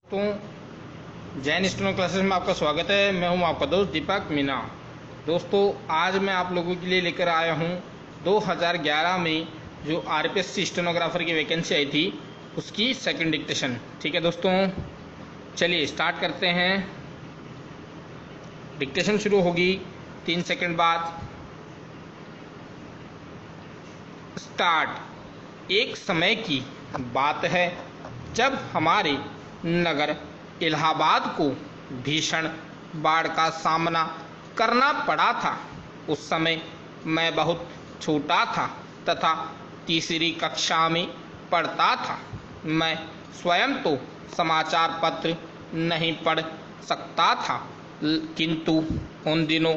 तो Jain student classes में आपका स्वागत है। मैं हूं आपका दोस्त दीपक मीना। दोस्तों, आज मैं आप लोगों के लिए लेकर आया हूं 2011 में जो आरपीएससी स्टेनोग्राफर की वैकेंसी आई थी उसकी सेकंड डिक्टेशन। ठीक है दोस्तों, चलिए स्टार्ट करते हैं। डिक्टेशन शुरू होगी 3 सेकंड बाद। स्टार्ट। एक समय की बात है जब हमारे नगर इलाहाबाद को भीषण बाढ़ का सामना करना पड़ा था। उस समय मैं बहुत छोटा था तथा तीसरी कक्षा में पढ़ता था। मैं स्वयं तो समाचार पत्र नहीं पढ़ सकता था, किंतु उन दिनों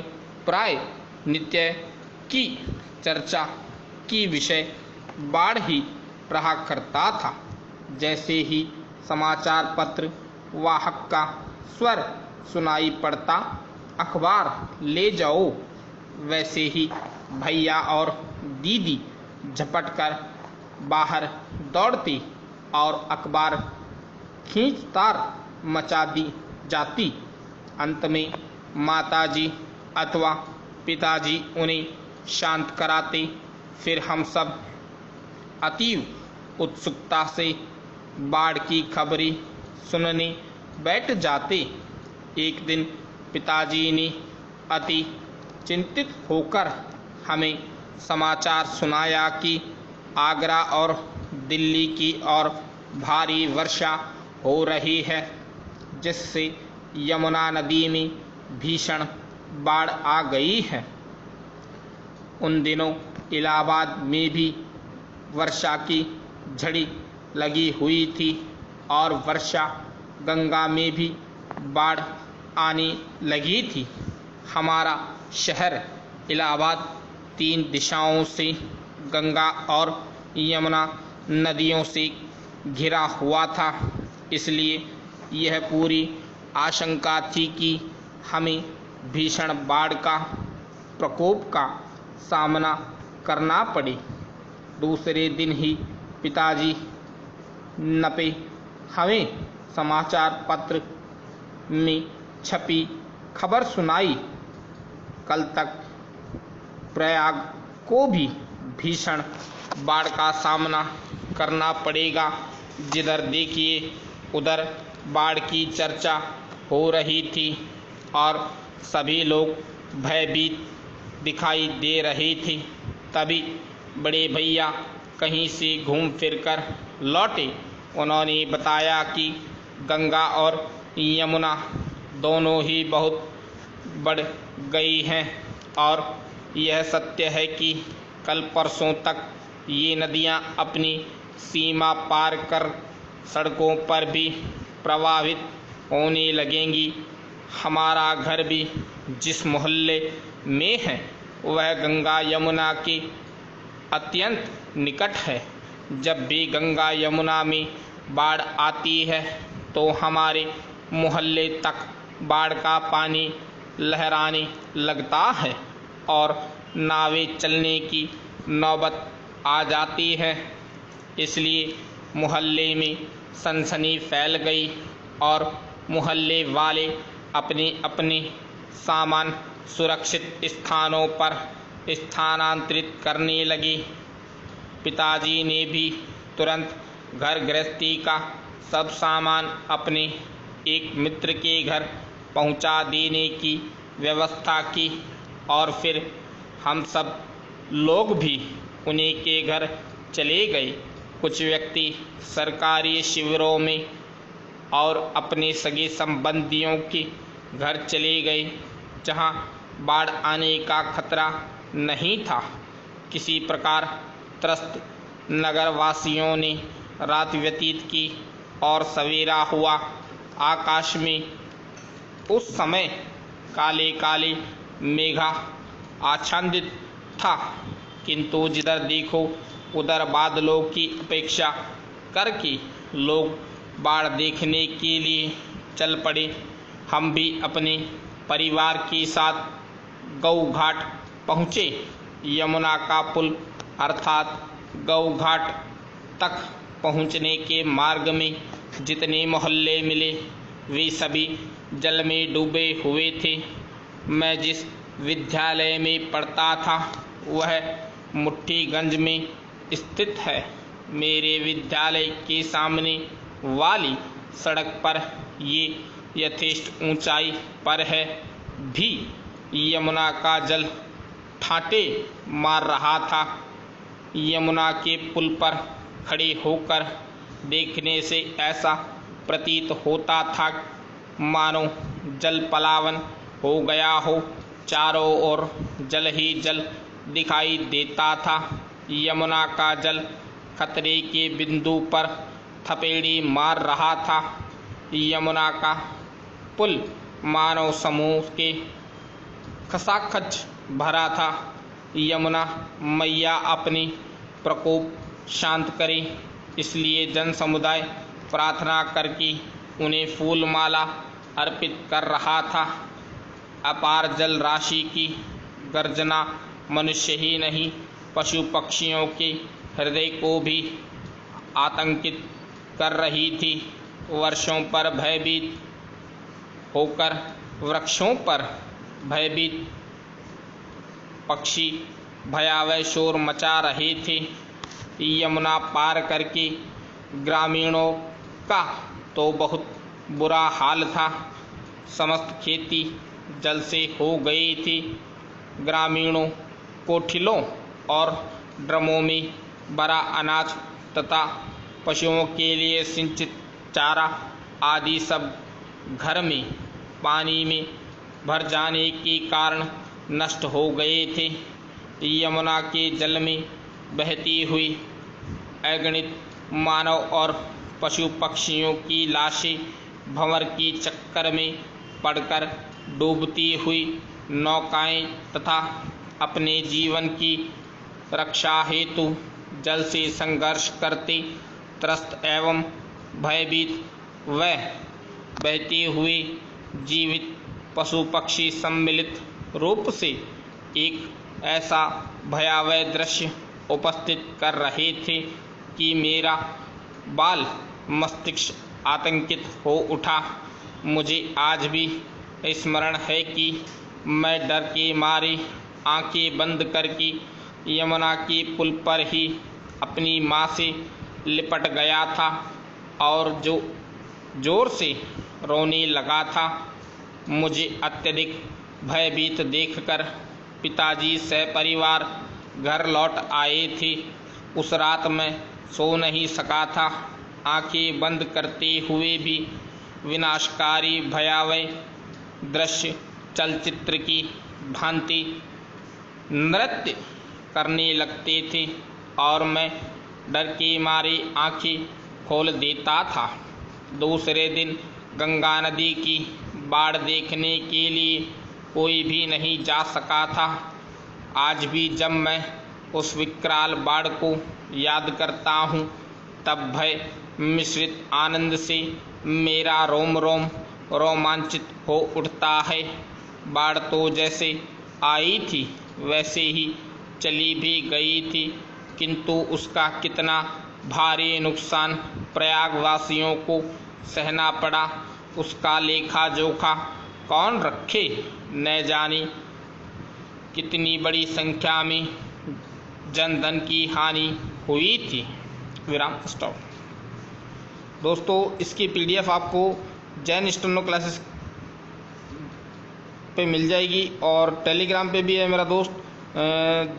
प्राय नित्य की चर्चा की विषय बाढ़ ही रहा करता था। जैसे ही समाचार पत्र वाहक का स्वर सुनाई पड़ता, अखबार ले जाओ, वैसे ही भैया और दीदी झपट कर बाहर दौड़ती और अखबार खींचतार मचा दी जाती। अंत में माताजी अथवा पिताजी उन्हें शांत कराते। फिर हम सब अतीव उत्सुकता से बाढ़ की खबरें सुनने बैठ जाते। एक दिन पिताजी ने अति चिंतित होकर हमें समाचार सुनाया कि आगरा और दिल्ली की ओर भारी वर्षा हो रही है, जिससे यमुना नदी में भीषण बाढ़ आ गई है। उन दिनों इलाहाबाद में भी वर्षा की झड़ी लगी हुई थी और वर्षा गंगा में भी बाढ़ आने लगी थी। हमारा शहर इलाहाबाद 3 दिशाओं से गंगा और यमुना नदियों से घिरा हुआ था, इसलिए यह पूरी आशंका थी कि हमें भीषण बाढ़ का प्रकोप का सामना करना पड़े। दूसरे दिन ही पिताजी नपे हमें समाचार पत्र में छपी खबर सुनाई। कल तक प्रयाग को भी भीषण बाढ़ का सामना करना पड़ेगा। जिधर देखिए उधर बाढ़ की चर्चा हो रही थी और सभी लोग भयभीत दिखाई दे रहे थे। तभी बड़े भैया कहीं से घूम फिर कर लौटे। उन्होंने बताया कि गंगा और यमुना दोनों ही बहुत बढ़ गई हैं और यह सत्य है कि कल परसों तक ये नदियां अपनी सीमा पार कर सड़कों पर भी प्रवाहित होने लगेंगी। हमारा घर भी जिस मोहल्ले में है वह गंगा यमुना के अत्यंत निकट है। जब भी गंगा यमुना में बाढ़ आती है तो हमारे मोहल्ले तक बाढ़ का पानी लहराने लगता है और नावें चलने की नौबत आ जाती है। इसलिए मोहल्ले में सनसनी फैल गई और मोहल्ले वाले अपने अपने सामान सुरक्षित स्थानों पर स्थानांतरित करने लगे। पिताजी ने भी तुरंत घर गृहस्थी का सब सामान अपने एक मित्र के घर पहुंचा देने की व्यवस्था की और फिर हम सब लोग भी उन्हीं के घर चले गए। कुछ व्यक्ति सरकारी शिविरों में और अपने सगे संबंधियों के घर चले गए जहां बाढ़ आने का खतरा नहीं था। किसी प्रकार त्रस्त नगरवासियों ने रात व्यतीत की और सवेरा हुआ। आकाश में उस समय काले काले मेघा आच्छादित था, किंतु जिधर देखो उधर बादलों की अपेक्षा करके लोग बाढ़ देखने के लिए चल पड़े। हम भी अपने परिवार के साथ गौ घाट पहुँचे। यमुना का पुल अर्थात गौ घाट तक पहुँचने के मार्ग में जितने मोहल्ले मिले वे सभी जल में डूबे हुए थे। मैं जिस विद्यालय में पढ़ता था वह मुट्ठीगंज में स्थित है। मेरे विद्यालय के सामने वाली सड़क पर ये यथेष्ट ऊंचाई पर है भी यमुना का जल ठाटे मार रहा था। यमुना के पुल पर खड़े होकर देखने से ऐसा प्रतीत होता था मानो जल पलावन हो गया हो। चारों ओर जल ही जल दिखाई देता था। यमुना का जल खतरे के बिंदु पर थपेड़ी मार रहा था। यमुना का पुल मानव समूह के खचाखच भरा था। यमुना मैया अपनी प्रकोप शांत करे इसलिए जन समुदाय प्रार्थना करके उन्हें फूल माला अर्पित कर रहा था। अपार जल राशि की गर्जना मनुष्य ही नहीं पशु पक्षियों के हृदय को भी आतंकित कर रही थी। वर्षों पर भयभीत होकर वृक्षों पर भयभीत पक्षी भयावह शोर मचा रहे थे। यमुना पार करके ग्रामीणों का तो बहुत बुरा हाल था। समस्त खेती जल से हो गई थी। ग्रामीणों कोठिलों और ड्रमों में भरा अनाज तथा पशुओं के लिए सिंचित चारा आदि सब घर में पानी में भर जाने के कारण नष्ट हो गए थे। यमुना के जल में बहती हुई अगणित मानव और पशु पक्षियों की लाशें भंवर की चक्कर में पड़कर डूबती हुई नौकाएं तथा अपने जीवन की रक्षा हेतु जल से संघर्ष करते त्रस्त एवं भयभीत व बहते हुए जीवित पशु पक्षी सम्मिलित रूप से एक ऐसा भयावह दृश्य उपस्थित कर रहे थे कि मेरा बाल मस्तिष्क आतंकित हो उठा। मुझे आज भी स्मरण है कि मैं डर के मारे आंखें बंद करके यमुना के पुल पर ही अपनी माँ से लिपट गया था और जो जोर से रोने लगा था। मुझे अत्यधिक भयभीत देखकर पिताजी सपरिवार घर लौट आए थे। उस रात मैं सो नहीं सका था। आंखें बंद करते हुए भी विनाशकारी भयावह दृश्य चलचित्र की भांति नृत्य करने लगते थे और मैं डर के मारे आंखें खोल देता था। दूसरे दिन गंगा नदी की बाढ़ देखने के लिए कोई भी नहीं जा सका था। आज भी जब मैं उस विकराल बाढ़ को याद करता हूँ तब भय मिश्रित आनंद से मेरा रोम रोम रोमांचित हो उठता है। बाढ़ तो जैसे आई थी वैसे ही चली भी गई थी, किंतु उसका कितना भारी नुकसान प्रयागवासियों को सहना पड़ा उसका लेखा जोखा कौन रखे। न जाने कितनी बड़ी संख्या में जनधन की हानि हुई थी। विराम स्टॉप। दोस्तों इसकी पीडीएफ आपको जैन स्टेनो क्लासेस पे मिल जाएगी और टेलीग्राम पे भी है। मेरा दोस्त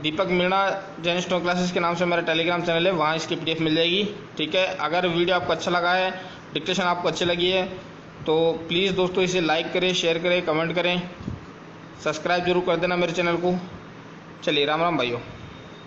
दीपक मीणा जैन स्टेनो क्लासेस के नाम से मेरा टेलीग्राम चैनल है, वहाँ इसकी पीडीएफ मिल जाएगी। ठीक है, अगर वीडियो आपको अच्छा लगा है, डिक्टेशन आपको अच्छी लगी है तो प्लीज़ दोस्तों इसे लाइक करें, शेयर करें, कमेंट करें, सब्सक्राइब जरूर कर देना मेरे चैनल को। चलिए राम राम भाइयों।